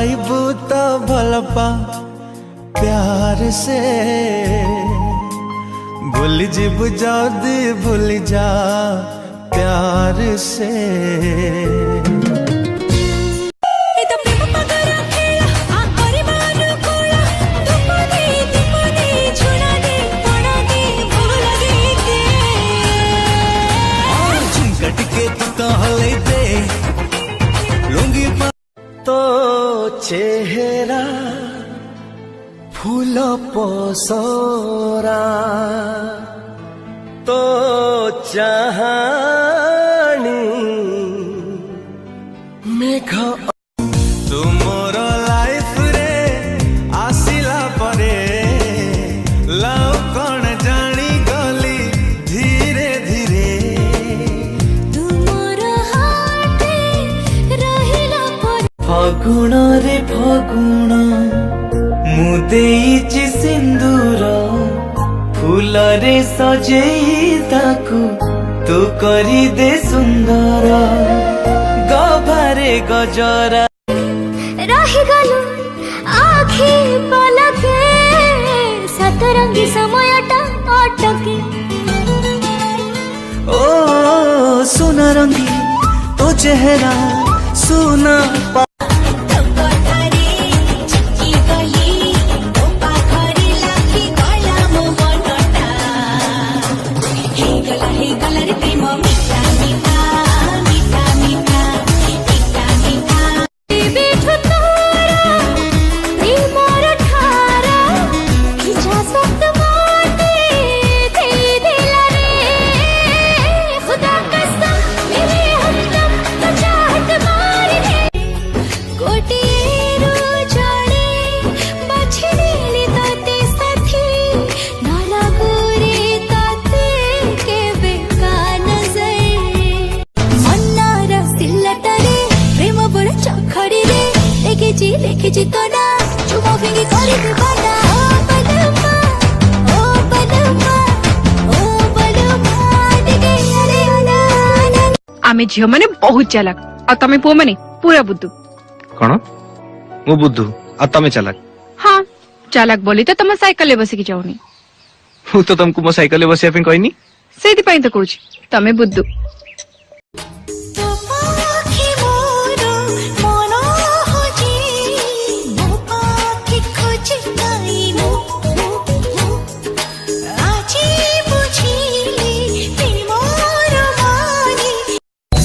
पाइबू तो भल पा प्यार से भूल जीव जदी भूल जा प्यार से। तो चेहरा फूल पसरा तो चाहानी मेघ तुमर लाइफ रे आसिला परे लव कौन जानी गली धीरे धीरे तुमर हाथ रहिला फगुण रे फगुण मु देइछि सिंदूर फूल रे सजेई ताकू तू करी दे सुंदर गभारे गजरा रही गलु आखी पलके सतरंगी समयटा अटके ओ सोना रंगी तो चेहरा सोना लेखिची तो ना चुमा फिंगी करी दीवाना ओ बलमा दिगे अरे ना आमे झियो माने बहुत चालाक आ तमे पो माने पूरा बुद्धू। कौन मु बुद्धू आ तमे चालाक? हाँ चालाक बोली तो तुम साइकिल ले बसिकी जाओनी। मु तो तुमको मो साइकिल ले बसिया पे कहनी सेति पई तो कहूची तमे बुद्धू।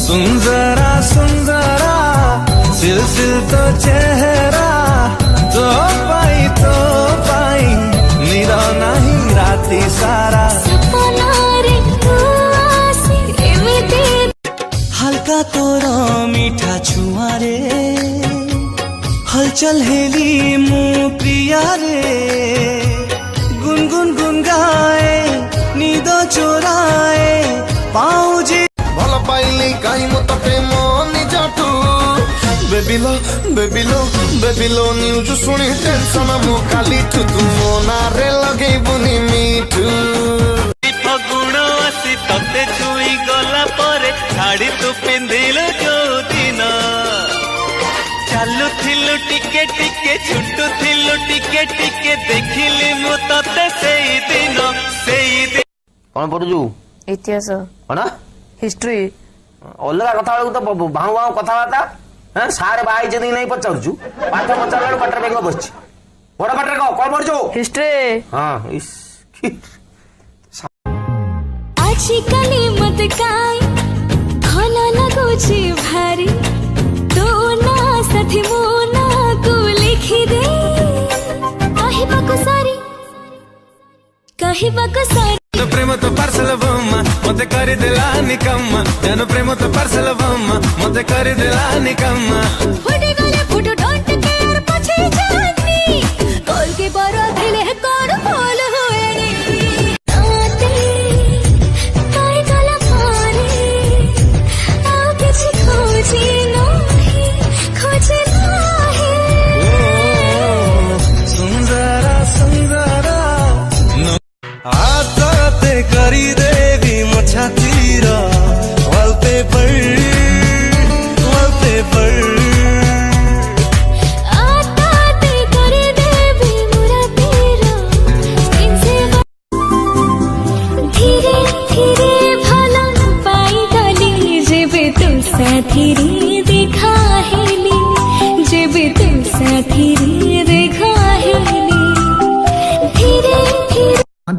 सुंदरा सुंदरा सिलसिल तो चेहरा तो पाई निरा नहीं राती सारा हल्का तोरा मीठा छुआरे हलचल हेली मु प्रिया रे गुनगुन गुन गाए नींद चोराए पाऊ जी भल पाइली कहीं मत प्रेम निजठू बेबिलो न्यूज सुनी टेंशन मु खाली तू मो नारे लगे बुनी मीठू फगुण आसी तते छुई गला परे शाड़ी तू पिंधिलु जो दिन चालू थिलु टिके टिके छुटू थिलु टिके टिके देखिली मु तते सेई दिन कौन पढुजु इतिहास कौन हिस्ट्री अलग कथा तो भाऊ भाऊ कथबार्ता हाँ सारे बाई जदी नहीं पचारु पाठ पचार पटर बेग बस बड़ पटर कौन पढ़ु हिस्ट्री हाँ इस आजिकली मत काय भल लगुची भारी तो ना साथी मो ना को लिखि दे कहिबाको सारी प्रेम तो पार्सल बम्मा मते कर देला निकम्मा जन प्रेम तो पार्सल बम्मा मते कर देला निकम्मा फुटे गले फुटो डोंट केयर पछे जानी कॉल के बारा दिले कोड फॉल होएनी आते काय गला पानी आओ किछि खोजी नहीं खोजे नहीं सुंदरा सुंदरा आते करी देवी मछातीरा वॉलपेपर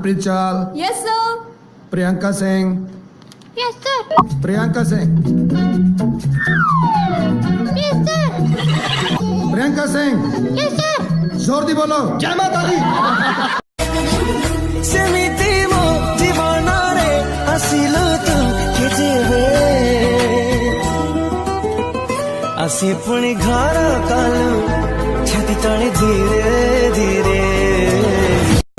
मनप्रीत चाल, yes sir Priyanka Singh, yes sir Priyanka Singh, yes sir Priyanka Singh, yes sir जोर दी बोलो जय माता दी। ସେମିତି ମୋ ଜୀବନରେ ଆସିଲୁ ତୁ କିଛି ଆସି ପୁଣି ଘର କଲୁ ଛାତି ତଳେ ଧୀରେ ଧୀରେ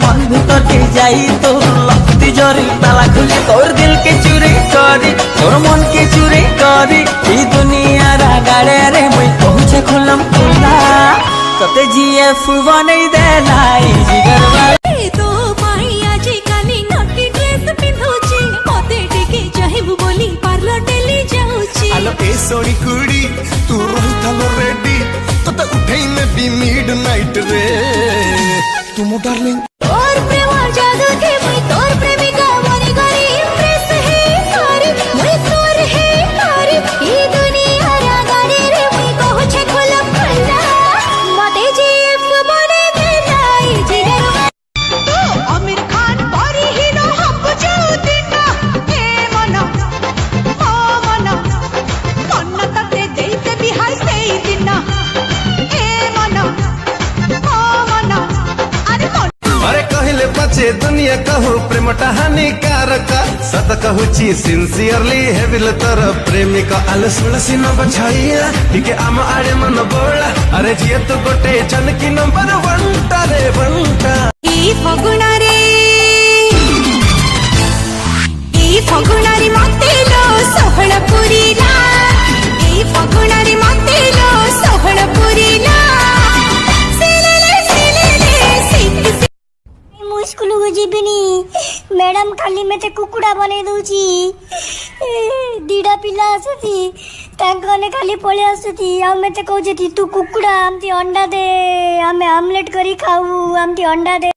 मन भीतर के जाई तो लगती जोरी ताला खुली तोर दिल के चुरी करी तोर मन के चुरी करी ई दुनिया रा गाड़े रे मुई पहुंचे खुलम खुला तते जीएफ बनई दे लाई जिगर वाला तो पाई आज काली नटी ड्रेस पिंधुची मते टिके चाहेबु बोली पार्लर डेली जाउची आलो ए सोनी कुड़ी तू रहिथालो रेडी तते उठेई में भी मिडनाइट रे तुम डार्लिंग और प्रेम जादू के मुई तोर प्रेमिका बनी गरी इम्प्रेस है तारी मुई तोर है तारी ई दुनिया रा गाड़ी रे मुई कहू छे खुलम खुला मते जीएफ बने दे लाई जिगर तो आमिर खान बारी हीरो हम जो दिना ए मना ओ मना मन्ना तते देते बिहार से ही दिना ए मना ओ मना अरे अरे कहले पछे दुनिया कहू प्रेमटा हानिकारक सत कहूची सिंसियरली हेबिल तर प्रेमिका आलो सुळसी न बछाइया टिके आम आड़े मन बोला अरे जिए तू गोटे जनकी नंबर 1 रे बंटा ई फगुणारे मातेलो सोहळ पुरीला ई फगुणारे मातेलो सोहळ पुरीला ମୁଁ ସ୍କୁଲକୁ ଯିବିନି ମ୍ୟାଡ଼ାମ ଖାଲି ମତେ କୁକୁଡ଼ା ବନେଇ ଦଉଛି ଦିଟା ପିଲା ଆସୁଛି ତାଙ୍କମାନେ ଖାଲି ପଳେଇ ଆସୁଛି ଆଉ ମତେ କହୁଛନ୍ତି ତୁ କୁକୁଡ଼ା ଏମିତି ଅଣ୍ଡା ଦେ ଆମେ ଆମଲେଟ୍ କରି ଖାଉ ଏମିତି ଅଣ୍ଡା ଦେ